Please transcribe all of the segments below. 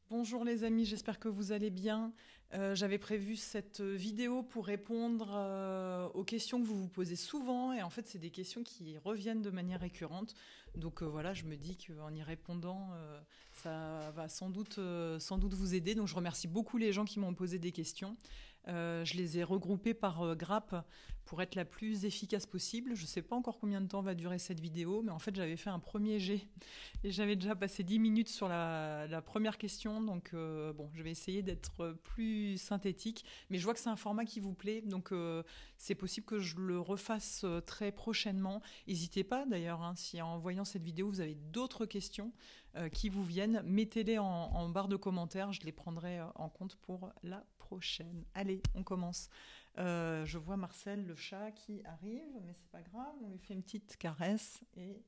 Bonjour les amis, j'espère que vous allez bien. J'avais prévu cette vidéo pour répondre aux questions que vous vous posez souvent et en fait c'est des questions qui reviennent de manière récurrente. Donc voilà, je me dis qu'en y répondant, ça va sans doute vous aider. Donc je remercie beaucoup les gens qui m'ont posé des questions. Je les ai regroupées par grappe pour être la plus efficace possible. Je ne sais pas encore combien de temps va durer cette vidéo, mais en fait j'avais fait un premier jet et j'avais déjà passé 10 minutes sur la première question, donc bon, je vais essayer d'être plus synthétique. Mais je vois que c'est un format qui vous plaît, donc c'est possible que je le refasse très prochainement. N'hésitez pas d'ailleurs, hein, si en voyant cette vidéo vous avez d'autres questions qui vous viennent, mettez-les en barre de commentaires, je les prendrai en compte pour la prochaine. Allez, on commence. Je vois Marcel, le chat, qui arrive, mais c'est pas grave, on lui fait une petite caresse et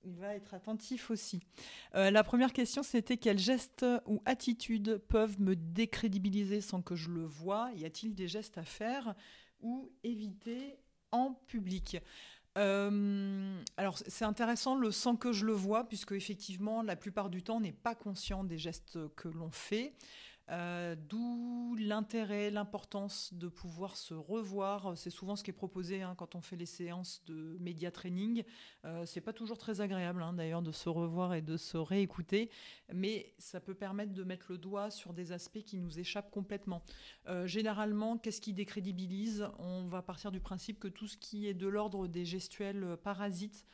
il va être attentif aussi. La première question, c'était quels gestes ou attitudes peuvent me décrédibiliser sans que je le voie? Y a-t-il des gestes à faire ou éviter en public? Alors c'est intéressant le sans que je le vois, puisque effectivement la plupart du temps on n'est pas conscient des gestes que l'on fait. D'où l'intérêt, l'importance de pouvoir se revoir. C'est souvent ce qui est proposé hein, quand on fait les séances de média training. C'est pas toujours très agréable hein, d'ailleurs de se revoir et de se réécouter, mais ça peut permettre de mettre le doigt sur des aspects qui nous échappent complètement. Généralement, qu'est-ce qui décrédibilise? On va partir du principe que tout ce qui est de l'ordre des gestuels parasites,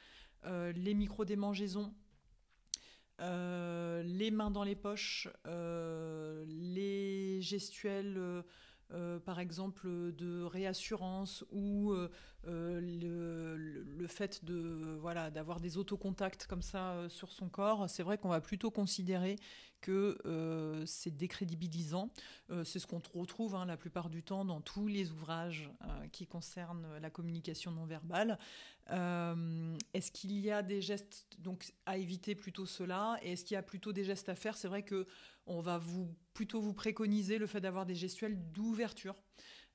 les micro-démangeaisons, les mains dans les poches, les gestuels, par exemple, de réassurance ou le fait de, voilà, d'avoir des autocontacts comme ça sur son corps, c'est vrai qu'on va plutôt considérer que c'est décrédibilisant. C'est ce qu'on retrouve hein, la plupart du temps dans tous les ouvrages qui concernent la communication non verbale. Est-ce qu'il y a des gestes donc à éviter plutôt cela et est-ce qu'il y a plutôt des gestes à faire? C'est vrai que on va plutôt vous préconiser le fait d'avoir des gestuels d'ouverture,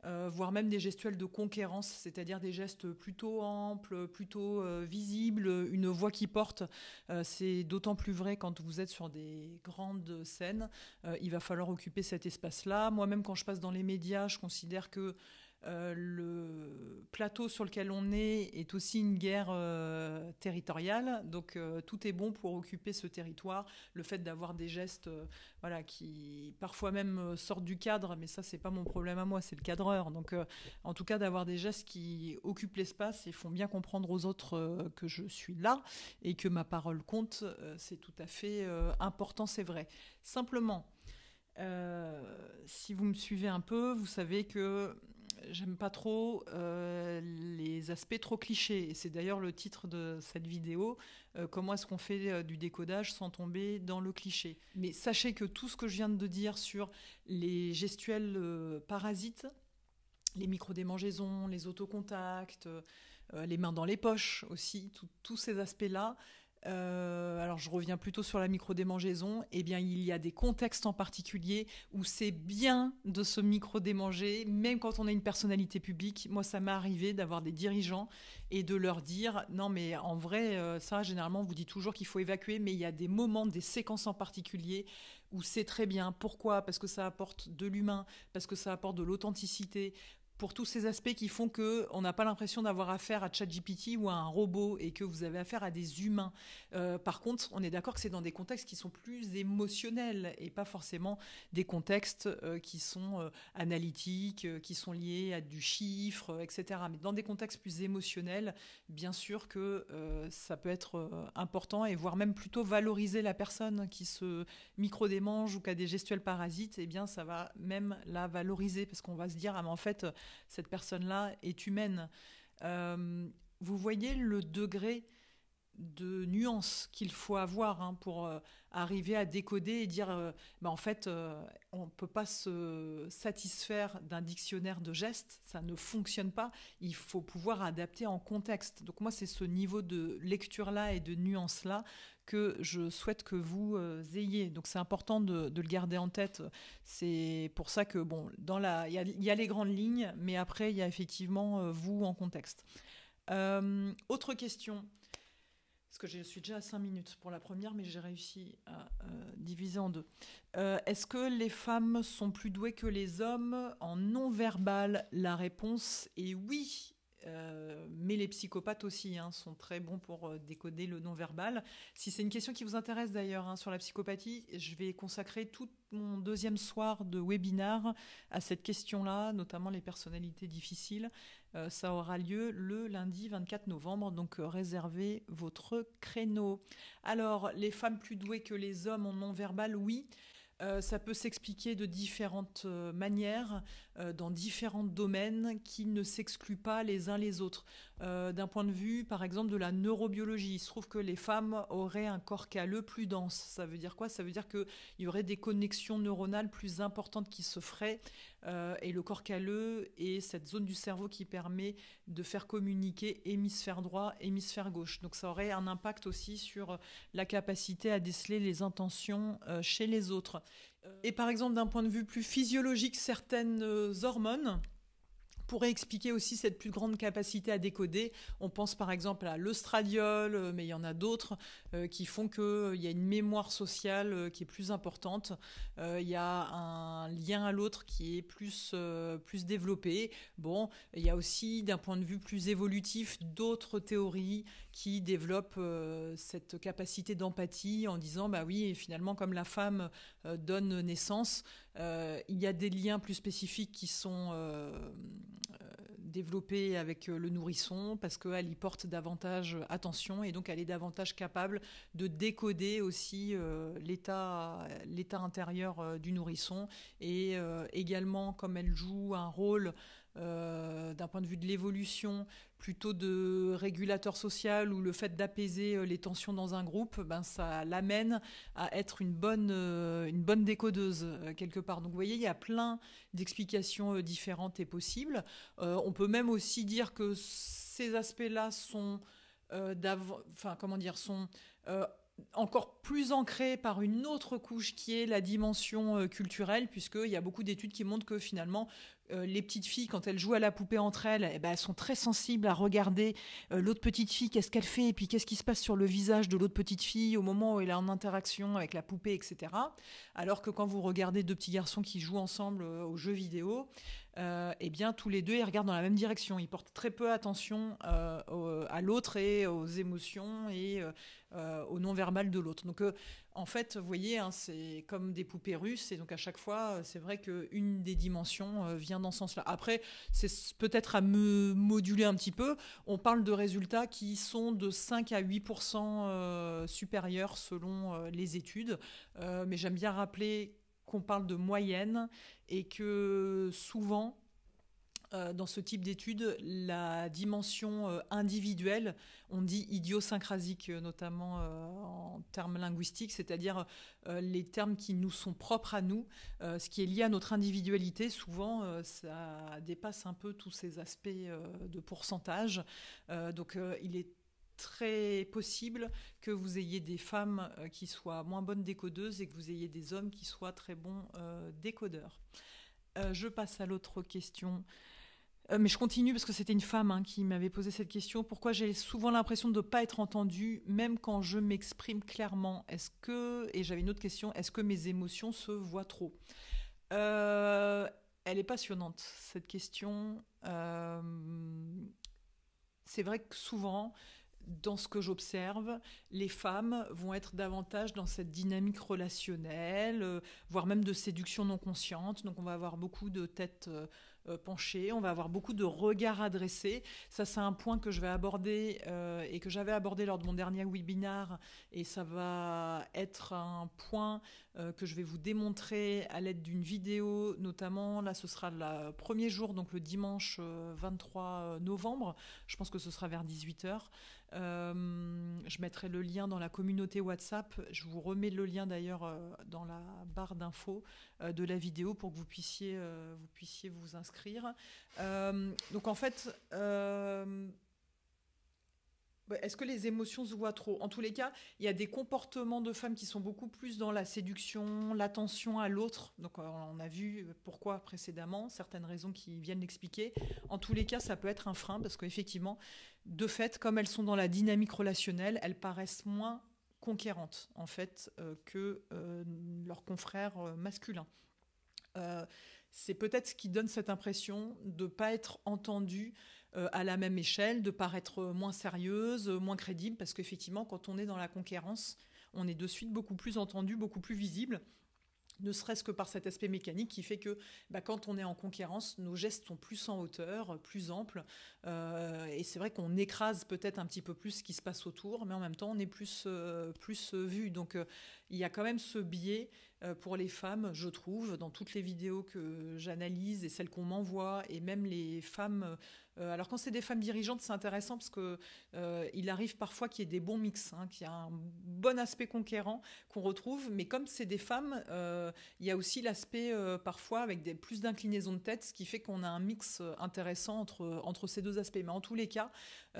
voire même des gestuels de conquérance, c'est-à-dire des gestes plutôt amples, plutôt visibles, une voix qui porte. C'est d'autant plus vrai quand vous êtes sur des grandes scènes. Il va falloir occuper cet espace-là. Moi-même, quand je passe dans les médias, je considère que le plateau sur lequel on est aussi une guerre territoriale, donc tout est bon pour occuper ce territoire. Le fait d'avoir des gestes voilà, qui parfois même sortent du cadre, mais ça c'est pas mon problème à moi, c'est le cadreur. Donc en tout cas d'avoir des gestes qui occupent l'espace et font bien comprendre aux autres que je suis là et que ma parole compte, c'est tout à fait important, c'est vrai. Simplement, si vous me suivez un peu, vous savez que j'aime pas trop les aspects trop clichés. Et c'est d'ailleurs le titre de cette vidéo. Comment est-ce qu'on fait du décodage sans tomber dans le cliché? Mais sachez que tout ce que je viens de dire sur les gestuels parasites, les micro-démangeaisons, les autocontacts, les mains dans les poches aussi, tous ces aspects-là, alors je reviens plutôt sur la micro-démangeaison, eh bien il y a des contextes en particulier où c'est bien de se micro-démanger, même quand on a une personnalité publique. Moi ça m'est arrivé d'avoir des dirigeants et de leur dire non mais en vrai ça généralement on vous dit toujours qu'il faut évacuer, mais il y a des moments, des séquences en particulier où c'est très bien. Pourquoi? Parce que ça apporte de l'humain, parce que ça apporte de l'authenticité, pour tous ces aspects qui font qu'on n'a pas l'impression d'avoir affaire à ChatGPT ou à un robot et que vous avez affaire à des humains. Par contre, on est d'accord que c'est dans des contextes qui sont plus émotionnels et pas forcément des contextes qui sont analytiques, qui sont liés à du chiffre, etc. Mais dans des contextes plus émotionnels, bien sûr que ça peut être important et voire même plutôt valoriser la personne qui se micro-démange ou qui a des gestuels parasites, eh bien ça va même la valoriser parce qu'on va se dire ah mais en fait cette personne-là est humaine. Vous voyez le degré de nuance qu'il faut avoir hein, pour arriver à décoder et dire bah en fait on ne peut pas se satisfaire d'un dictionnaire de gestes, ça ne fonctionne pas, il faut pouvoir adapter en contexte. Donc moi c'est ce niveau de lecture là et de nuance là que je souhaite que vous ayez. Donc c'est important de le garder en tête. C'est pour ça que bon, il y a les grandes lignes, mais après il y a effectivement vous en contexte. Autre question. Parce que je suis déjà à 5 minutes pour la première, mais j'ai réussi à diviser en deux. Est-ce que les femmes sont plus douées que les hommes en non-verbal? La réponse est oui. Mais les psychopathes aussi sont très bons pour décoder le non-verbal. Si c'est une question qui vous intéresse d'ailleurs sur la psychopathie, je vais consacrer tout mon deuxième soir de webinar à cette question-là, notamment les personnalités difficiles. Ça aura lieu le lundi 24 novembre, donc réservez votre créneau. Alors, les femmes plus douées que les hommes en non-verbal, oui. Ça peut s'expliquer de différentes manières, dans différents domaines qui ne s'excluent pas les uns les autres. D'un point de vue, par exemple, de la neurobiologie, il se trouve que les femmes auraient un corps calleux plus dense. Ça veut dire quoi? Ça veut dire qu'il y aurait des connexions neuronales plus importantes qui se feraient. Et le corps calleux est cette zone du cerveau qui permet de faire communiquer hémisphère droit, hémisphère gauche. Donc ça aurait un impact aussi sur la capacité à déceler les intentions chez les autres. Et par exemple, d'un point de vue plus physiologique, certaines hormones pourrait expliquer aussi cette plus grande capacité à décoder. On pense par exemple à l'œstradiol, mais il y en a d'autres qui font qu'il y a une mémoire sociale qui est plus importante. Il y a un lien à l'autre qui est plus développé. Bon, il y a aussi, d'un point de vue plus évolutif, d'autres théories qui développent cette capacité d'empathie en disant, bah oui, et finalement, comme la femme donne naissance, il y a des liens plus spécifiques qui sont développée avec le nourrisson parce qu'elle y porte davantage attention et donc elle est davantage capable de décoder aussi l'état intérieur du nourrisson et également comme elle joue un rôle d'un point de vue de l'évolution plutôt de régulateur social ou le fait d'apaiser les tensions dans un groupe, ça l'amène à être une bonne décodeuse quelque part. Donc vous voyez, il y a plein d'explications différentes et possibles. On peut même aussi dire que ces aspects-là sont encore plus ancrés par une autre couche qui est la dimension culturelle, puisqu'il y a beaucoup d'études qui montrent que finalement les petites filles, quand elles jouent à la poupée entre elles, elles sont très sensibles à regarder l'autre petite fille, qu'est-ce qu'elle fait, et puis qu'est-ce qui se passe sur le visage de l'autre petite fille au moment où elle est en interaction avec la poupée, etc. Alors que quand vous regardez deux petits garçons qui jouent ensemble aux jeux vidéo, eh bien tous les deux ils regardent dans la même direction, ils portent très peu attention à l'autre et aux émotions et au non-verbal de l'autre. Donc en fait, vous voyez, c'est comme des poupées russes et donc à chaque fois, c'est vrai qu'une des dimensions vient dans ce sens-là. Après, c'est peut-être à me moduler un petit peu. On parle de résultats qui sont de 5 à 8% supérieurs selon les études, mais j'aime bien rappeler qu'on parle de moyenne et que souvent, dans ce type d'études, la dimension individuelle, on dit idiosyncrasique, notamment en termes linguistiques, c'est-à-dire les termes qui nous sont propres à nous, ce qui est lié à notre individualité, souvent ça dépasse un peu tous ces aspects de pourcentage. Donc il est très possible que vous ayez des femmes qui soient moins bonnes décodeuses et que vous ayez des hommes qui soient très bons décodeurs. Je passe à l'autre question. Mais je continue parce que c'était une femme qui m'avait posé cette question. Pourquoi j'ai souvent l'impression de ne pas être entendue, même quand je m'exprime clairement? Et j'avais une autre question, est-ce que mes émotions se voient trop? Elle est passionnante, cette question. C'est vrai que souvent, dans ce que j'observe, les femmes vont être davantage dans cette dynamique relationnelle, voire même de séduction non consciente. Donc on va avoir beaucoup de têtes penchées, on va avoir beaucoup de regards adressés. Ça, c'est un point que je vais aborder et que j'avais abordé lors de mon dernier webinar. Et ça va être un point que je vais vous démontrer à l'aide d'une vidéo, notamment. Là, ce sera le premier jour, donc le dimanche 23 novembre. Je pense que ce sera vers 18h. Je mettrai le lien dans la communauté WhatsApp. Je vous remets le lien d'ailleurs dans la barre d'infos de la vidéo pour que vous puissiez vous inscrire. Donc en fait, Ouais, est-ce que les émotions se voient trop? En tous les cas, il y a des comportements de femmes qui sont beaucoup plus dans la séduction, l'attention à l'autre. Donc, on a vu pourquoi précédemment, certaines raisons qui viennent l'expliquer. En tous les cas, ça peut être un frein parce qu'effectivement, de fait, comme elles sont dans la dynamique relationnelle, elles paraissent moins conquérantes, en fait, que leurs confrères masculins. Euh, c'est peut-être ce qui donne cette impression de ne pas être entendue à la même échelle, de paraître moins sérieuse, moins crédible, parce qu'effectivement, quand on est dans la conquérance, on est de suite beaucoup plus entendu, beaucoup plus visible, ne serait-ce que par cet aspect mécanique qui fait que quand on est en conquérance, nos gestes sont plus en hauteur, plus amples, et c'est vrai qu'on écrase peut-être un petit peu plus ce qui se passe autour, mais en même temps on est plus vu. Donc il y a quand même ce biais pour les femmes, je trouve, dans toutes les vidéos que j'analyse et celles qu'on m'envoie, et même les femmes. Alors quand c'est des femmes dirigeantes, c'est intéressant parce que il arrive parfois qu'il y ait des bons mix, qu'il y a un bon aspect conquérant qu'on retrouve, mais comme c'est des femmes, il y a aussi l'aspect parfois avec plus d'inclinaison de tête, ce qui fait qu'on a un mix intéressant entre ces deux aspects. Mais en tous les cas,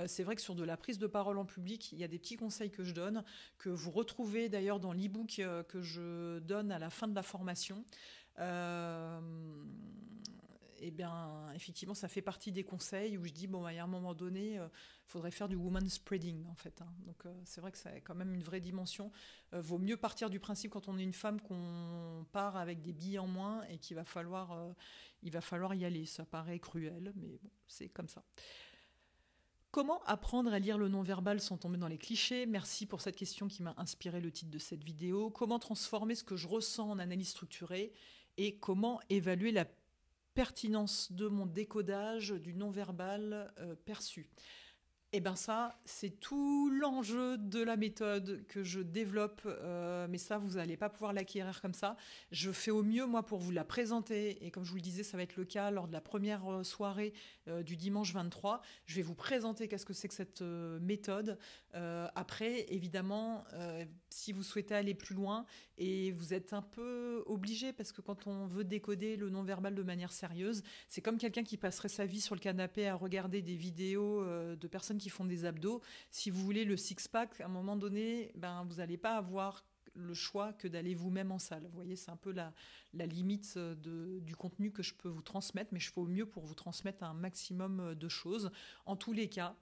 c'est vrai que sur de la prise de parole en public, il y a des petits conseils que je donne, que vous retrouvez d'ailleurs dans l'e-book que je donne à la fin de la formation. Et bien, effectivement, ça fait partie des conseils où je dis, il y a un moment donné, il faudrait faire du woman spreading, en fait. Donc, c'est vrai que c'est quand même une vraie dimension. Vaut mieux partir du principe, quand on est une femme, qu'on part avec des billes en moins et qu'il va falloir y aller. Ça paraît cruel, mais bon, c'est comme ça. Comment apprendre à lire le non-verbal sans tomber dans les clichés? Merci pour cette question qui m'a inspiré le titre de cette vidéo. Comment transformer ce que je ressens en analyse structurée? Et comment évaluer la pertinence de mon décodage du non-verbal perçu? Et bien ça, c'est tout l'enjeu de la méthode que je développe, mais ça, vous n'allez pas pouvoir l'acquérir comme ça. Je fais au mieux, moi, pour vous la présenter, et comme je vous le disais, ça va être le cas lors de la première soirée du dimanche 23. Je vais vous présenter qu'est-ce que c'est que cette méthode. Après, évidemment, si vous souhaitez aller plus loin, et vous êtes un peu obligé, parce que quand on veut décoder le non-verbal de manière sérieuse, c'est comme quelqu'un qui passerait sa vie sur le canapé à regarder des vidéos de personnes qui font des abdos. Si vous voulez le six-pack, à un moment donné, vous n'allez pas avoir le choix que d'aller vous-même en salle. Vous voyez, c'est un peu la limite du contenu que je peux vous transmettre, mais je fais au mieux pour vous transmettre un maximum de choses. En tous les cas,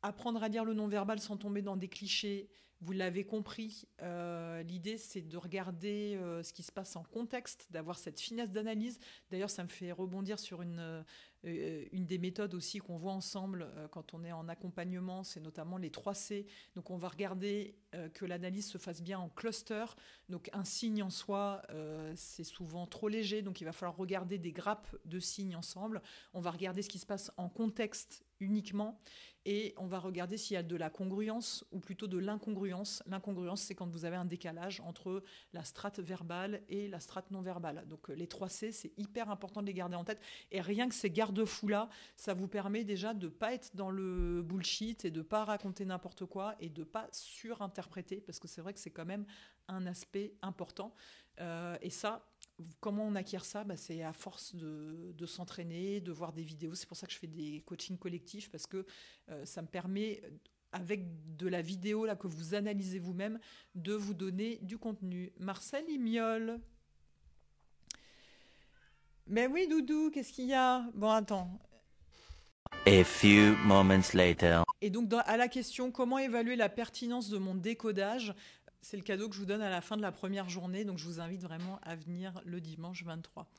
apprendre à lire le non-verbal sans tomber dans des clichés, vous l'avez compris, l'idée c'est de regarder ce qui se passe en contexte, d'avoir cette finesse d'analyse. D'ailleurs, ça me fait rebondir sur une des méthodes aussi qu'on voit ensemble quand on est en accompagnement, c'est notamment les 3C. Donc on va regarder que l'analyse se fasse bien en cluster. Donc un signe en soi, c'est souvent trop léger, donc il va falloir regarder des grappes de signes ensemble. On va regarder ce qui se passe en contexte uniquement, et on va regarder s'il y a de la congruence ou plutôt de l'incongruence. L'incongruence, c'est quand vous avez un décalage entre la strate verbale et la strate non verbale. Donc les 3C, c'est hyper important de les garder en tête, et rien que ces garde-fous-là, ça vous permet déjà de ne pas être dans le bullshit et de ne pas raconter n'importe quoi et de ne pas surinterpréter, parce que c'est vrai que c'est quand même un aspect important. Et ça, comment on acquiert ça? C'est à force de s'entraîner, de voir des vidéos. C'est pour ça que je fais des coachings collectifs, parce que ça me permet, avec de la vidéo là, que vous analysez vous-même, de vous donner du contenu. Marcel, il miaule. Mais oui, Doudou, qu'est-ce qu'il y a? Bon, attends. A few moments later. Et donc, à la question, comment évaluer la pertinence de mon décodage? C'est le cadeau que je vous donne à la fin de la première journée, donc je vous invite vraiment à venir le dimanche 23.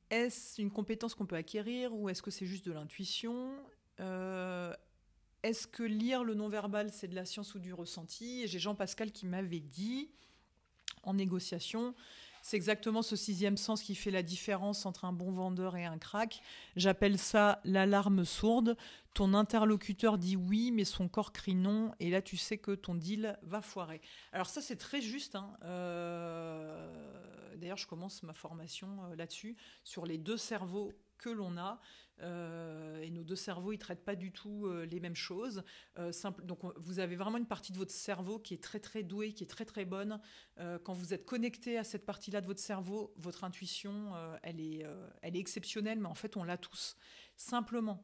Est-ce une compétence qu'on peut acquérir, ou est-ce que c'est juste de l'intuition? Est-ce que lire le non-verbal, c'est de la science ou du ressenti? Et j'ai Jean-Pascal qui m'avait dit, en négociation, c'est exactement ce 6e sens qui fait la différence entre un bon vendeur et un crack. J'appelle ça l'alarme sourde. Ton interlocuteur dit oui, mais son corps crie non, et là tu sais que ton deal va foirer. Alors ça, c'est très juste. D'ailleurs, je commence ma formation là-dessus, sur les deux cerveaux que l'on a. Et nos deux cerveaux, ils ne traitent pas du tout les mêmes choses. Donc vous avez vraiment une partie de votre cerveau qui est très très douée, qui est très très bonne. Quand vous êtes connecté à cette partie-là de votre cerveau, votre intuition, elle est exceptionnelle, mais en fait on l'a tous. Simplement,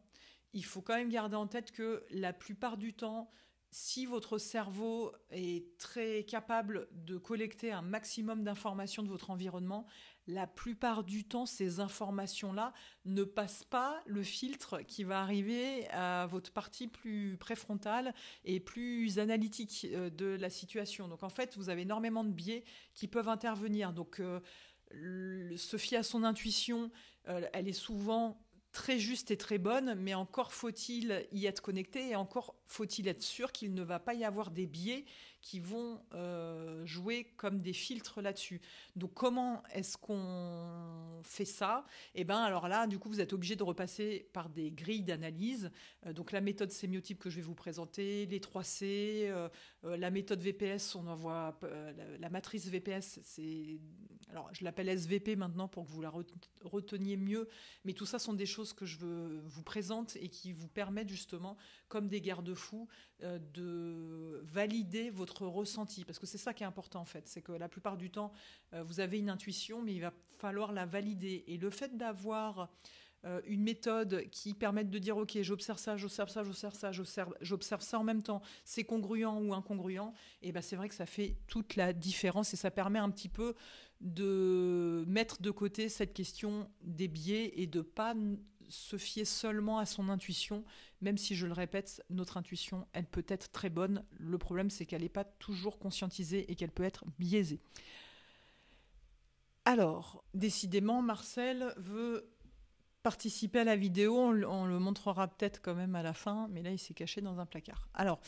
il faut quand même garder en tête que la plupart du temps, si votre cerveau est très capable de collecter un maximum d'informations de votre environnement, la plupart du temps, ces informations-là ne passent pas le filtre qui va arriver à votre partie plus préfrontale et plus analytique de la situation. Donc en fait, vous avez énormément de biais qui peuvent intervenir. Donc se fier à son intuition, elle est souvent très juste et très bonne, mais encore faut-il y être connecté et encore faut-il être sûr qu'il ne va pas y avoir des biais qui vont jouer comme des filtres là-dessus. Donc comment est-ce qu'on fait ça ? Eh bien alors là, du coup, vous êtes obligé de repasser par des grilles d'analyse. Donc la méthode sémiotype que je vais vous présenter, les 3C, la méthode VPS, on en voit la matrice VPS, c'est... Alors je l'appelle SVP maintenant pour que vous la reteniez mieux, mais tout ça sont des choses que je vous présente et qui vous permettent justement, comme des garde-fous, de valider votre ressenti. Parce que c'est ça qui est important en fait, c'est que la plupart du temps, vous avez une intuition, mais il va falloir la valider. Et le fait d'avoir une méthode qui permette de dire ok, j'observe ça, j'observe ça, j'observe ça, j'observe ça en même temps, c'est congruent ou incongruent, et ben c'est vrai que ça fait toute la différence et ça permet un petit peu de mettre de côté cette question des biais et de pas se fier seulement à son intuition, même si je le répète, notre intuition, elle peut être très bonne. Le problème, c'est qu'elle n'est pas toujours conscientisée et qu'elle peut être biaisée. Alors, décidément, Marcel veut participer à la vidéo, on le montrera peut-être quand même à la fin, mais là il s'est caché dans un placard. Alors,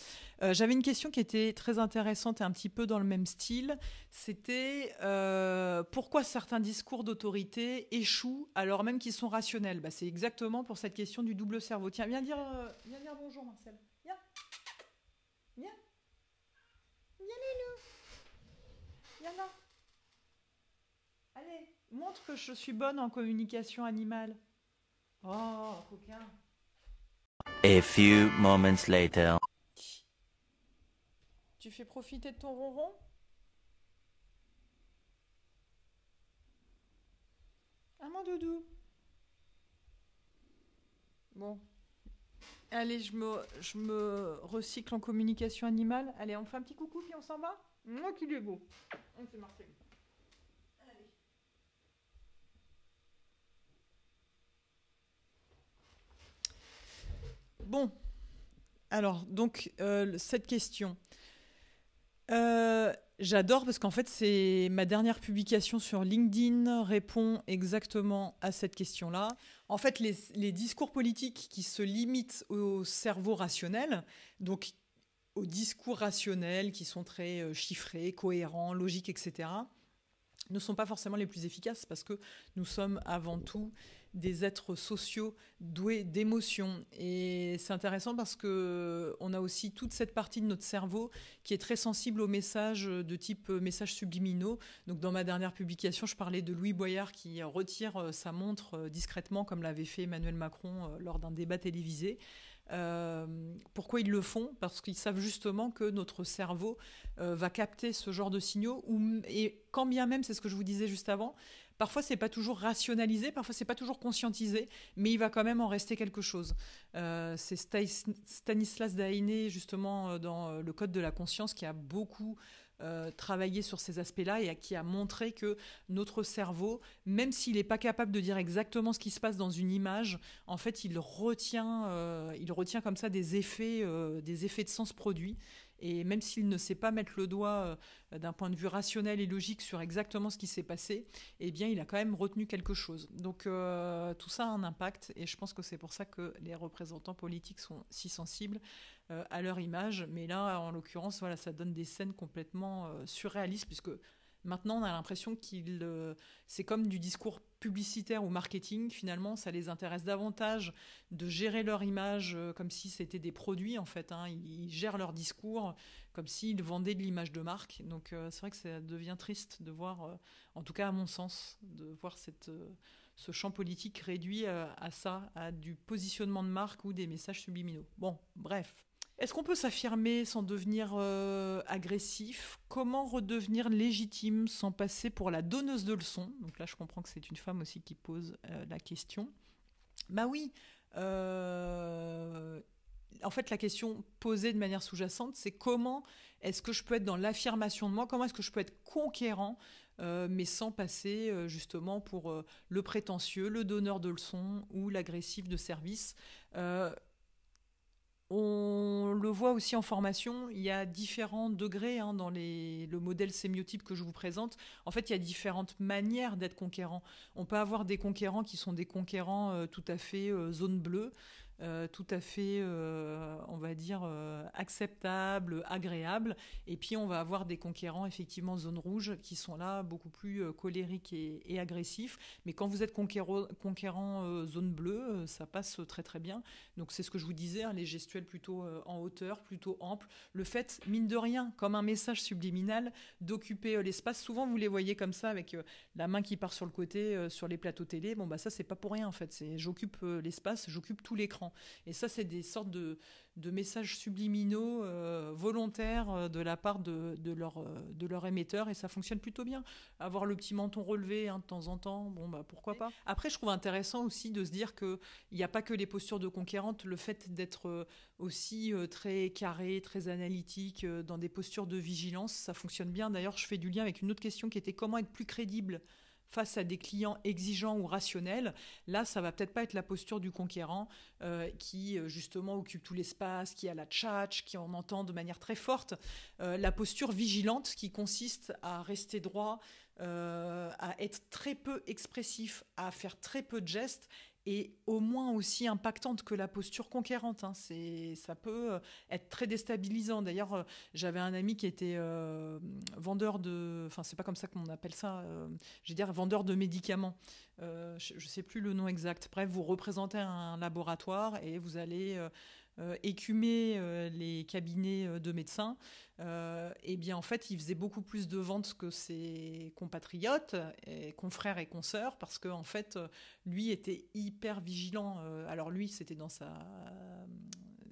j'avais une question qui était très intéressante et un petit peu dans le même style, c'était pourquoi certains discours d'autorité échouent alors même qu'ils sont rationnels ? Bah, c'est exactement pour cette question du double cerveau. Tiens, viens dire bonjour Marcel. Viens. Viens. Viens Lilou. Viens là. Allez, montre que je suis bonne en communication animale. Oh, coquin. A few moments later. Tu fais profiter de ton ronron ? Ah, mon doudou. Bon. Allez, je me recycle en communication animale. Allez, on fait un petit coucou puis on s'en va ? Moi qu'il est beau. On fait Marcel. Bon, alors, donc, cette question. J'adore parce qu'en fait, c'est ma dernière publication sur LinkedIn répond exactement à cette question-là. En fait, les discours politiques qui se limitent au cerveau rationnel, donc aux discours rationnels qui sont très chiffrés, cohérents, logiques, etc., ne sont pas forcément les plus efficaces parce que nous sommes avant tout des êtres sociaux doués d'émotions. Et c'est intéressant parce qu'on a aussi toute cette partie de notre cerveau qui est très sensible aux messages de type messages subliminaux. Donc dans ma dernière publication, je parlais de Louis Boyard qui retire sa montre discrètement comme l'avait fait Emmanuel Macron lors d'un débat télévisé. Pourquoi ils le font ? Parce qu'ils savent justement que notre cerveau va capter ce genre de signaux et quand bien même, c'est ce que je vous disais juste avant, parfois c'est pas toujours rationalisé, parfois c'est pas toujours conscientisé, mais il va quand même en rester quelque chose. C'est Stanislas Dehaene justement dans le Code de la conscience qui a beaucoup travaillé sur ces aspects-là et qui a montré que notre cerveau, même s'il n'est pas capable de dire exactement ce qui se passe dans une image, en fait, il retient comme ça des effets de sens produits. Et même s'il ne sait pas mettre le doigt d'un point de vue rationnel et logique sur exactement ce qui s'est passé, eh bien, il a quand même retenu quelque chose. Donc, tout ça a un impact et je pense que c'est pour ça que les représentants politiques sont si sensibles à leur image. Mais là, en l'occurrence, voilà, ça donne des scènes complètement surréalistes puisque maintenant, on a l'impression c'est comme du discours publicitaire ou marketing. Finalement, ça les intéresse davantage de gérer leur image comme si c'était des produits, en fait. Ils gèrent leur discours comme s'ils vendaient de l'image de marque. Donc, c'est vrai que ça devient triste de voir, en tout cas à mon sens, de voir ce champ politique réduit à ça, à du positionnement de marque ou des messages subliminaux. Bon, bref. Est-ce qu'on peut s'affirmer sans devenir agressif ? Comment redevenir légitime sans passer pour la donneuse de leçons ? Donc là, je comprends que c'est une femme aussi qui pose la question. Bah oui, En fait, la question posée de manière sous-jacente, c'est comment est-ce que je peux être dans l'affirmation de moi, comment est-ce que je peux être conquérant, mais sans passer justement pour le prétentieux, le donneur de leçons ou l'agressif de service. On le voit aussi en formation, il y a différents degrés dans le modèle sémiotype que je vous présente. En fait, il y a différentes manières d'être conquérant. On peut avoir des conquérants qui sont des conquérants tout à fait zone bleue, tout à fait, on va dire, acceptables, agréables. Et puis, on va avoir des conquérants, effectivement, zone rouge, qui sont là beaucoup plus colériques et agressifs. Mais quand vous êtes conquérant zone bleue, ça passe très, très bien. Donc, c'est ce que je vous disais, les gestuels plutôt en hauteur, plutôt amples. Le fait, mine de rien, comme un message subliminal, d'occuper l'espace. Souvent, vous les voyez comme ça, avec la main qui part sur le côté, sur les plateaux télé. Bon, bah ça, c'est pas pour rien, en fait. J'occupe l'espace, j'occupe tout l'écran. Et ça, c'est des sortes de messages subliminaux volontaires de la part de leur émetteur, et ça fonctionne plutôt bien. Avoir le petit menton relevé de temps en temps, bon, bah, pourquoi pas. Après, je trouve intéressant aussi de se dire qu'il n'y a pas que les postures de conquérante, le fait d'être aussi très carré, très analytique, dans des postures de vigilance, ça fonctionne bien. D'ailleurs, je fais du lien avec une autre question qui était comment être plus crédible face à des clients exigeants ou rationnels. Là, ça va peut-être pas être la posture du conquérant qui, justement, occupe tout l'espace, qui a la tchatch, qui en entend de manière très forte. La posture vigilante qui consiste à rester droit, à être très peu expressif, à faire très peu de gestes et au moins aussi impactante que la posture conquérante. Ça peut être très déstabilisant. D'ailleurs, j'avais un ami qui était vendeur de... Enfin, c'est pas comme ça qu'on appelle ça. Je veux dire, vendeur de médicaments. Je ne sais plus le nom exact. Bref, vous représentez un laboratoire et vous allez... écumer les cabinets de médecins, et bien en fait il faisait beaucoup plus de ventes que ses compatriotes, et confrères et consoeurs, parce que en fait lui était hyper vigilant. Alors lui, c'était dans sa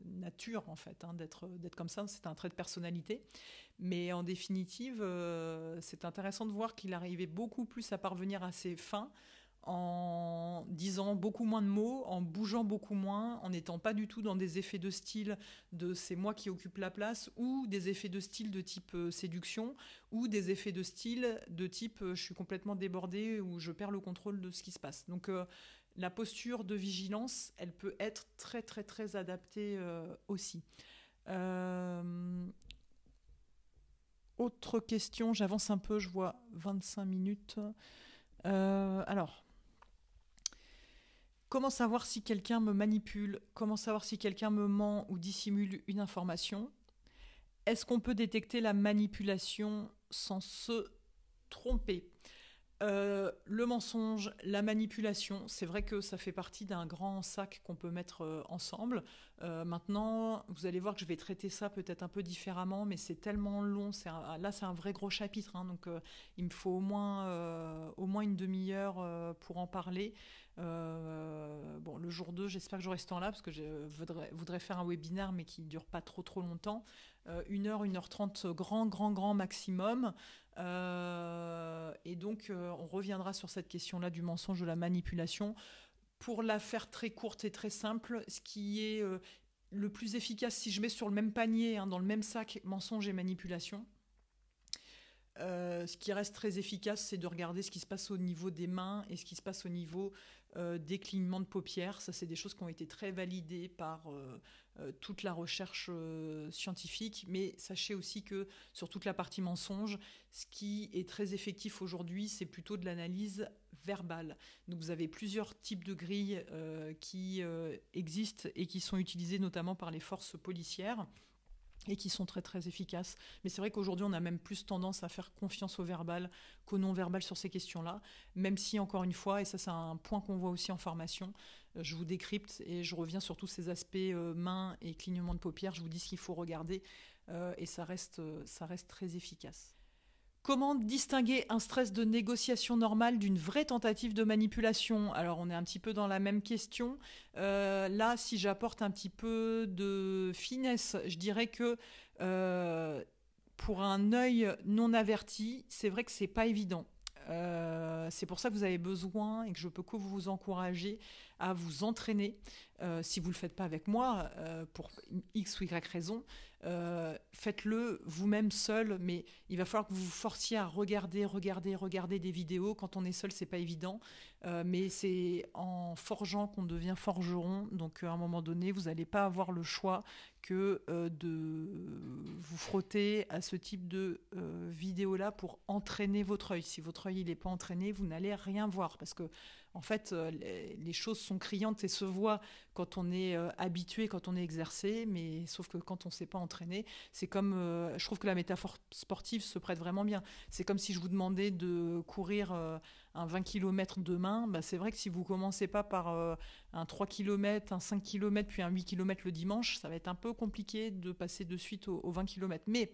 nature en fait, d'être comme ça, c'était un trait de personnalité, mais en définitive c'est intéressant de voir qu'il arrivait beaucoup plus à parvenir à ses fins en disant beaucoup moins de mots, en bougeant beaucoup moins, en n'étant pas du tout dans des effets de style de c'est moi qui occupe la place, ou des effets de style de type séduction, ou des effets de style de type je suis complètement débordée ou je perds le contrôle de ce qui se passe. Donc la posture de vigilance, elle peut être très très très adaptée aussi. Autre question, j'avance un peu, je vois 25 minutes. Alors, comment savoir si quelqu'un me manipule? Comment savoir si quelqu'un me ment ou dissimule une information? Est-ce qu'on peut détecter la manipulation sans se tromper? Le mensonge, la manipulation, c'est vrai que ça fait partie d'un grand sac qu'on peut mettre ensemble. Maintenant, vous allez voir que je vais traiter ça peut-être un peu différemment, mais c'est tellement long. Là, c'est un vrai gros chapitre, donc il me faut au moins une demi-heure pour en parler. Bon, le jour 2, j'espère que j'aurai ce temps-là, parce que je voudrais faire un webinaire, mais qui ne dure pas trop longtemps. 1h30 grand maximum. Et donc, on reviendra sur cette question-là du mensonge, de la manipulation. Pour la faire très courte et très simple, ce qui est le plus efficace, si je mets sur le même panier, dans le même sac, mensonge et manipulation, ce qui reste très efficace, c'est de regarder ce qui se passe au niveau des mains et ce qui se passe au niveau des clignements de paupières. Ça, c'est des choses qui ont été très validées par toute la recherche scientifique. Mais sachez aussi que sur toute la partie mensonge, ce qui est très effectif aujourd'hui, c'est plutôt de l'analyse verbale. Donc vous avez plusieurs types de grilles qui existent et qui sont utilisées notamment par les forces policières, et qui sont très très efficaces. Mais c'est vrai qu'aujourd'hui, on a même plus tendance à faire confiance au verbal qu'au non-verbal sur ces questions-là, même si, encore une fois, et ça c'est un point qu'on voit aussi en formation, je vous décrypte et je reviens sur tous ces aspects mains et clignement de paupières, je vous dis ce qu'il faut regarder, et ça reste très efficace. Comment distinguer un stress de négociation normale d'une vraie tentative de manipulation? Alors, on est un petit peu dans la même question. Là, si j'apporte un petit peu de finesse, je dirais que pour un œil non averti, c'est vrai que c'est pas évident. C'est pour ça que vous avez besoin et que je peux que vous encourager à vous entraîner. si vous ne le faites pas avec moi, pour X ou Y raison, faites-le vous-même seul, mais il va falloir que vous vous forciez à regarder des vidéos. Quand on est seul, c'est pas évident, mais c'est en forgeant qu'on devient forgeron. Donc à un moment donné, vous n'allez pas avoir le choix que de vous frotter à ce type de vidéo-là pour entraîner votre œil. Si votre œil n'est pas entraîné, vous n'allez rien voir, parce que en fait, les choses sont criantes et se voient quand on est habitué, quand on est exercé, mais sauf que quand on ne s'est pas entraîné, c'est comme, je trouve que la métaphore sportive se prête vraiment bien. C'est comme si je vous demandais de courir un 20 km demain. Bah, c'est vrai que si vous ne commencez pas par un 3 km, un 5 km, puis un 8 km le dimanche, ça va être un peu compliqué de passer de suite aux 20 km. Mais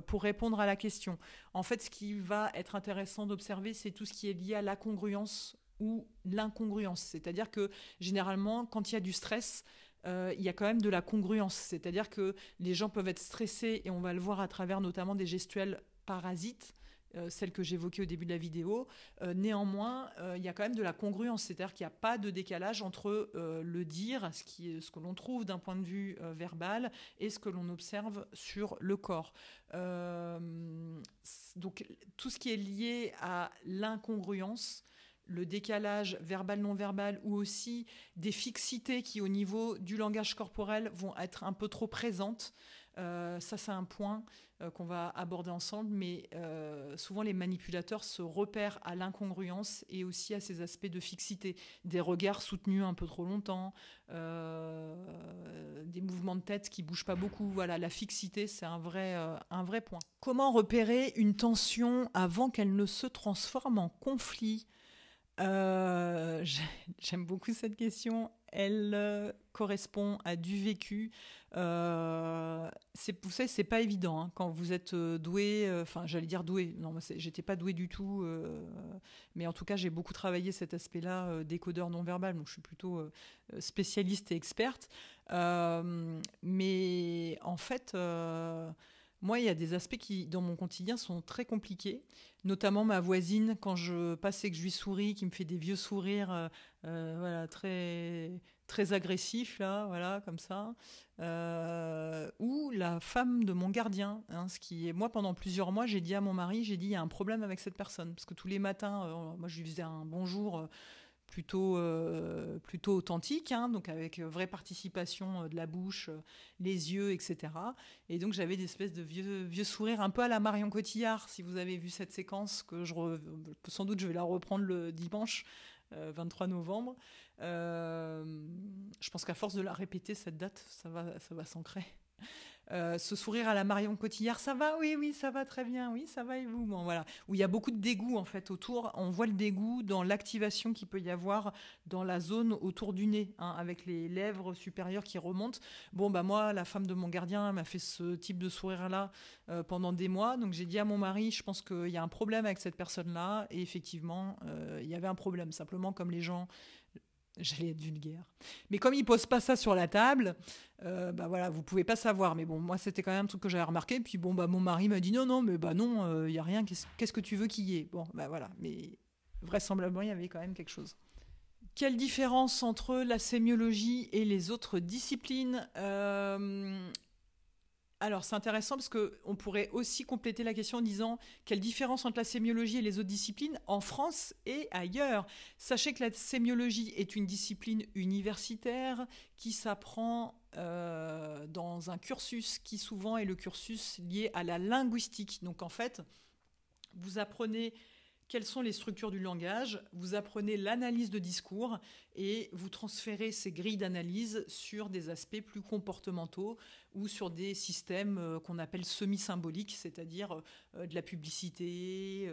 pour répondre à la question, en fait, ce qui va être intéressant d'observer, c'est tout ce qui est lié à la congruence ou l'incongruence. C'est-à-dire que généralement, quand il y a du stress, il y a quand même de la congruence. C'est-à-dire que les gens peuvent être stressés, et on va le voir à travers notamment des gestuels parasites, celle que j'évoquais au début de la vidéo. Néanmoins, il y a quand même de la congruence, c'est-à-dire qu'il n'y a pas de décalage entre le dire, ce que l'on trouve d'un point de vue verbal, et ce que l'on observe sur le corps. Donc tout ce qui est lié à l'incongruence, le décalage verbal-non-verbal, ou aussi des fixités qui, au niveau du langage corporel, vont être un peu trop présentes. Ça, c'est un point qu'on va aborder ensemble, mais souvent les manipulateurs se repèrent à l'incongruence et aussi à ces aspects de fixité. Des regards soutenus un peu trop longtemps, des mouvements de tête qui ne bougent pas beaucoup. Voilà, la fixité, c'est un vrai point. Comment repérer une tension avant qu'elle ne se transforme en conflit ? J'aime beaucoup cette question. Elle correspond à du vécu. Vous savez, c'est pas évident hein, quand vous êtes doué. Enfin, j'allais dire doué. Non, moi, j'étais pas douée du tout. Mais en tout cas, j'ai beaucoup travaillé cet aspect-là décodeur non verbal. Donc, je suis plutôt spécialiste et experte. Mais en fait. Moi, il y a des aspects qui, dans mon quotidien, sont très compliqués. Notamment ma voisine, quand je passe et que je lui souris, qui me fait des vieux sourires voilà, très, très agressifs, là, voilà, comme ça. Ou la femme de mon gardien. Hein, ce qui est... Moi, pendant plusieurs mois, j'ai dit à mon mari, il y a un problème avec cette personne. Parce que tous les matins, moi, je lui faisais un bonjour... plutôt authentique, hein, donc avec vraie participation de la bouche, les yeux, etc. Et donc j'avais des espèces de vieux sourires, un peu à la Marion Cotillard, si vous avez vu cette séquence, que sans doute je vais la reprendre le dimanche 23 novembre. Je pense qu'à force de la répéter, cette date, ça va s'ancrer. Ce sourire à la Marion Cotillard, ça va, oui, ça va très bien, oui, ça va et vous, bon, voilà, où il y a beaucoup de dégoût en fait autour. On voit le dégoût dans l'activation qu'il peut y avoir dans la zone autour du nez, hein, avec les lèvres supérieures qui remontent. Bon, bah moi, la femme de mon gardien m'a fait ce type de sourire-là pendant des mois, donc j'ai dit à mon mari, je pense qu'il y a un problème avec cette personne-là, et effectivement, il y avait un problème. Simplement, comme les gens... J'allais être vulgaire. Mais comme ils posent pas ça sur la table, bah voilà, vous pouvez pas savoir. Mais bon, moi, c'était quand même un truc que j'avais remarqué. Puis bon, bah mon mari m'a dit non, mais bah non, y a rien. Qu'est-ce que tu veux qu'il y ait ? Bon, bah voilà. Mais vraisemblablement, il y avait quand même quelque chose. Quelle différence entre la sémiologie et les autres disciplines ? Alors, c'est intéressant parce qu'on pourrait aussi compléter la question en disant quelle différence entre la sémiologie et les autres disciplines en France et ailleurs. Sachez que la sémiologie est une discipline universitaire qui s'apprend dans un cursus qui souvent est le cursus lié à la linguistique. Donc, en fait, vous apprenez quelles sont les structures du langage, vous apprenez l'analyse de discours et vous transférez ces grilles d'analyse sur des aspects plus comportementaux ou sur des systèmes qu'on appelle semi-symboliques, c'est-à-dire de la publicité,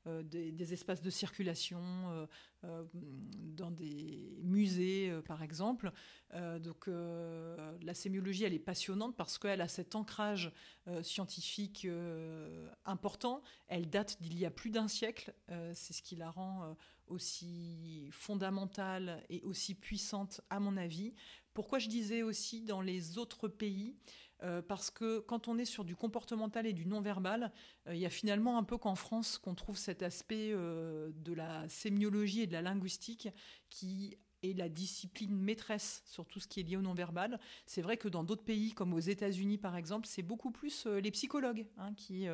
des espaces de circulation dans des musées, par exemple. Donc la sémiologie, elle est passionnante parce qu'elle a cet ancrage scientifique important. Elle date d'il y a plus d'1 siècle. C'est ce qui la rend aussi fondamentale et aussi puissante, à mon avis. Pourquoi je disais aussi dans les autres pays ? Parce que quand on est sur du comportemental et du non-verbal, il y a finalement un peu qu'en France qu'on trouve cet aspect de la sémiologie et de la linguistique qui est la discipline maîtresse sur tout ce qui est lié au non-verbal. C'est vrai que dans d'autres pays, comme aux États-Unis par exemple, c'est beaucoup plus les psychologues qui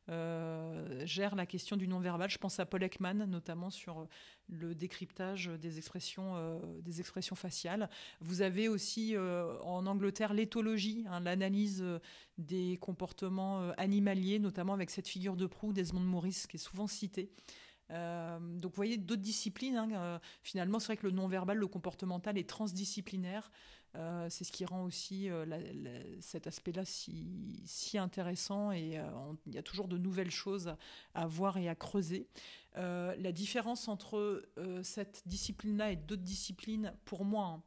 gèrent la question du non-verbal. Je pense à Paul Ekman, notamment sur le décryptage des expressions faciales. Vous avez aussi en Angleterre l'éthologie, l'analyse des comportements animaliers, notamment avec cette figure de proue d'Esmond Morris qui est souvent citée. Donc vous voyez d'autres disciplines. Finalement, c'est vrai que le non-verbal, le comportemental est transdisciplinaire. C'est ce qui rend aussi cet aspect-là si intéressant, et il y a toujours de nouvelles choses à voir et à creuser. La différence entre cette discipline-là et d'autres disciplines, pour moi,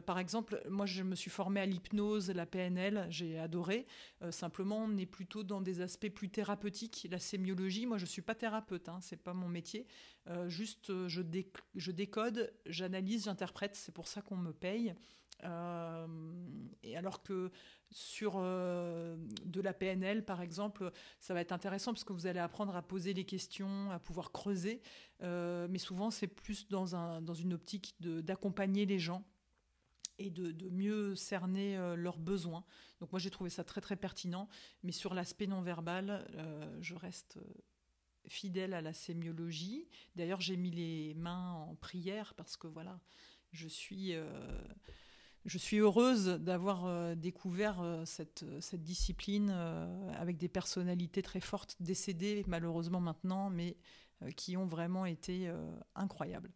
par exemple, moi je me suis formée à l'hypnose, la PNL, j'ai adoré. Simplement, on est plutôt dans des aspects plus thérapeutiques. La sémiologie, moi je ne suis pas thérapeute, c'est pas mon métier. Juste, je décode, j'analyse, j'interprète, c'est pour ça qu'on me paye. Et alors que sur de la PNL, par exemple, ça va être intéressant parce que vous allez apprendre à poser les questions, à pouvoir creuser. Mais souvent, c'est plus dans une optique d'accompagner les gens et de mieux cerner leurs besoins. Donc moi, j'ai trouvé ça très, très pertinent. Mais sur l'aspect non-verbal, je reste fidèle à la sémiologie. D'ailleurs, j'ai mis les mains en prière parce que voilà, je suis heureuse d'avoir découvert cette discipline avec des personnalités très fortes, décédées malheureusement maintenant, mais qui ont vraiment été incroyables.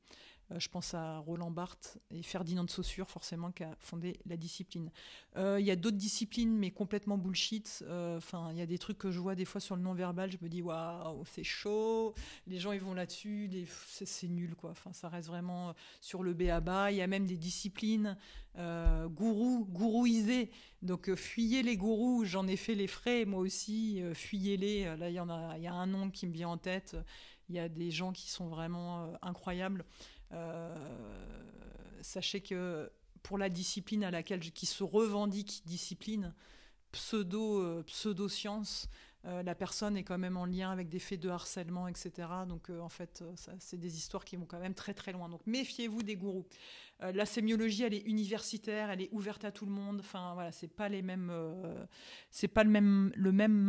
Je pense à Roland Barthes et Ferdinand de Saussure, forcément, qui a fondé la discipline. Il y a d'autres disciplines, mais complètement bullshit. Il y a des trucs que je vois des fois sur le non-verbal, je me dis, waouh, c'est chaud. Les gens, ils vont là-dessus, c'est nul, quoi. Ça reste vraiment sur le b.a.-ba. Il y a même des disciplines gourouisées. Donc, fuyez les gourous, j'en ai fait les frais, moi aussi, fuyez-les. Là, il y a un nom qui me vient en tête. Il y a des gens qui sont vraiment incroyables. Sachez que pour la discipline qui se revendique discipline pseudo-science, la personne est quand même en lien avec des faits de harcèlement, etc. Donc en fait, c'est des histoires qui vont quand même très très loin. Donc méfiez-vous des gourous. La sémiologie, elle est universitaire, elle est ouverte à tout le monde. Enfin voilà, c'est pas le même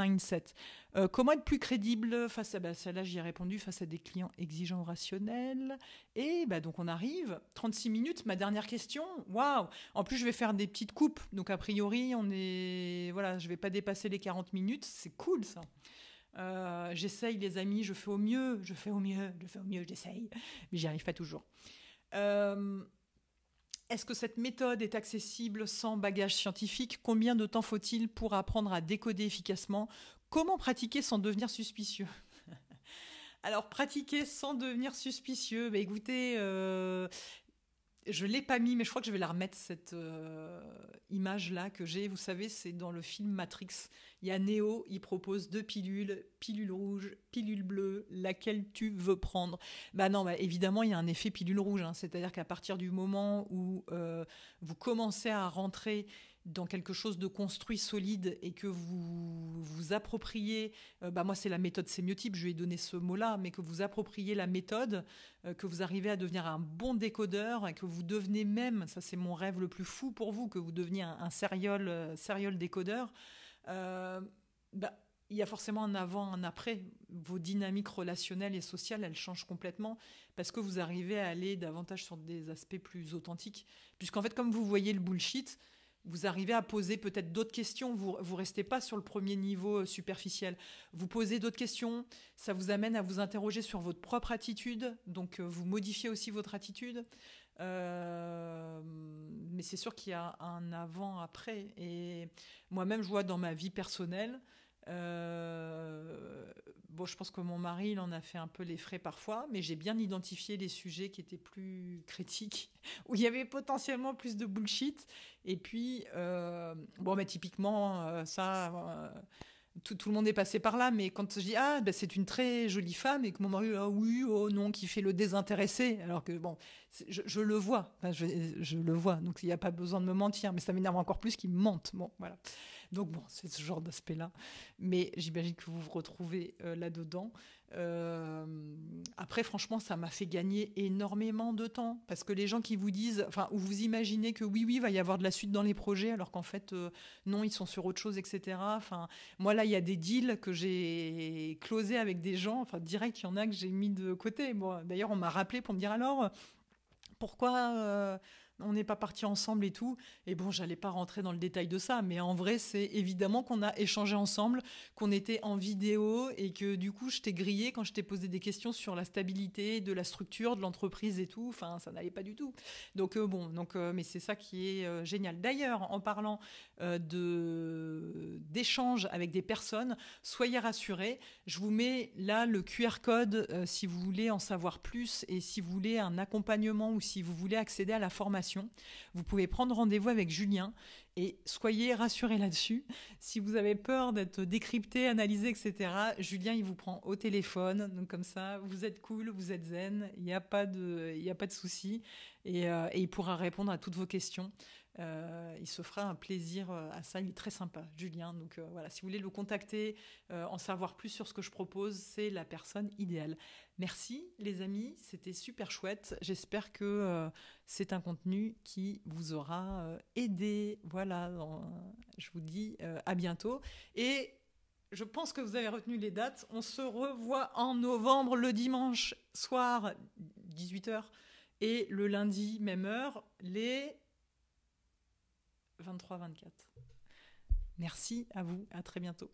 mindset. Comment être plus crédible face à celle-là, j'y ai répondu, face à des clients exigeants ou rationnels. Et donc on arrive 36 minutes. Ma dernière question, waouh. En plus, je vais faire des petites coupes. Donc a priori, je vais pas dépasser les 40 minutes. C'est cool ça. J'essaye, les amis, je fais au mieux, j'essaye, mais j'y arrive pas toujours. Est-ce que cette méthode est accessible sans bagage scientifique ? Combien de temps faut-il pour apprendre à décoder efficacement ? Comment pratiquer sans devenir suspicieux ? Alors, pratiquer sans devenir suspicieux, écoutez, je ne l'ai pas mis, mais je crois que je vais la remettre, cette image-là que j'ai. Vous savez, c'est dans le film Matrix. Il y a Neo, il propose 2 pilules, pilule rouge, pilule bleue, laquelle tu veux prendre ? Évidemment, il y a un effet pilule rouge. C'est-à-dire qu'à partir du moment où vous commencez à rentrer dans quelque chose de construit, solide, et que vous vous appropriez, moi c'est la méthode sémiotype, je lui ai donné ce mot-là, mais que vous appropriez la méthode, que vous arrivez à devenir un bon décodeur, et que vous devenez même, ça c'est mon rêve le plus fou pour vous, que vous deveniez un serial décodeur, il y a forcément un avant, un après. Vos dynamiques relationnelles et sociales, elles changent complètement parce que vous arrivez à aller davantage sur des aspects plus authentiques. Puisqu'en fait, comme vous voyez le bullshit, vous arrivez à poser peut-être d'autres questions. Vous restez pas sur le premier niveau superficiel. Vous posez d'autres questions. Ça vous amène à vous interroger sur votre propre attitude. Donc, vous modifiez aussi votre attitude. Mais c'est sûr qu'il y a un avant-après. Et moi-même, je vois dans ma vie personnelle... je pense que mon mari, il en a fait un peu les frais parfois, mais j'ai bien identifié les sujets qui étaient plus critiques, où il y avait potentiellement plus de bullshit. Et puis, typiquement, tout le monde est passé par là, mais quand je dis c'est une très jolie femme, et que mon mari qui fait le désintéressé, alors que je le vois, je le vois, donc il n'y a pas besoin de me mentir, mais ça m'énerve encore plus qu'il me mente. Bon, voilà. Donc bon, c'est ce genre d'aspect-là. Mais j'imagine que vous vous retrouvez là-dedans. Après, franchement, ça m'a fait gagner énormément de temps. Parce que les gens qui vous disent, enfin, ou vous imaginez que oui, il va y avoir de la suite dans les projets, alors qu'en fait, non, ils sont sur autre chose, etc. Enfin, moi, là, il y a des deals que j'ai closés avec des gens. Enfin, direct, il y en a que j'ai mis de côté. Bon, d'ailleurs, on m'a rappelé pour me dire alors, pourquoi on n'est pas partis ensemble et tout. Et bon, j'allais pas rentrer dans le détail de ça, mais en vrai, c'est évidemment qu'on a échangé ensemble, qu'on était en vidéo et que du coup, je t'ai grillé quand je t'ai posé des questions sur la stabilité de la structure, de l'entreprise et tout. Enfin, ça n'allait pas du tout. Donc mais c'est ça qui est génial. D'ailleurs, en parlant d'échanges avec des personnes, soyez rassurés. Je vous mets là le QR code si vous voulez en savoir plus et si vous voulez un accompagnement ou si vous voulez accéder à la formation. Vous pouvez prendre rendez-vous avec Julien et soyez rassurés là-dessus. Si vous avez peur d'être décrypté, analysé, etc., Julien, il vous prend au téléphone. Donc comme ça, vous êtes cool, vous êtes zen, il n'y a pas de souci. Et il pourra répondre à toutes vos questions. Il se fera un plaisir à ça. Il est très sympa, Julien. Donc voilà, si vous voulez le contacter, en savoir plus sur ce que je propose, c'est la personne idéale. Merci les amis, c'était super chouette. J'espère que c'est un contenu qui vous aura aidé. Voilà, je vous dis à bientôt. Et je pense que vous avez retenu les dates. On se revoit en novembre, le dimanche soir, 18h, et le lundi, même heure, les 23-24. Merci à vous, à très bientôt.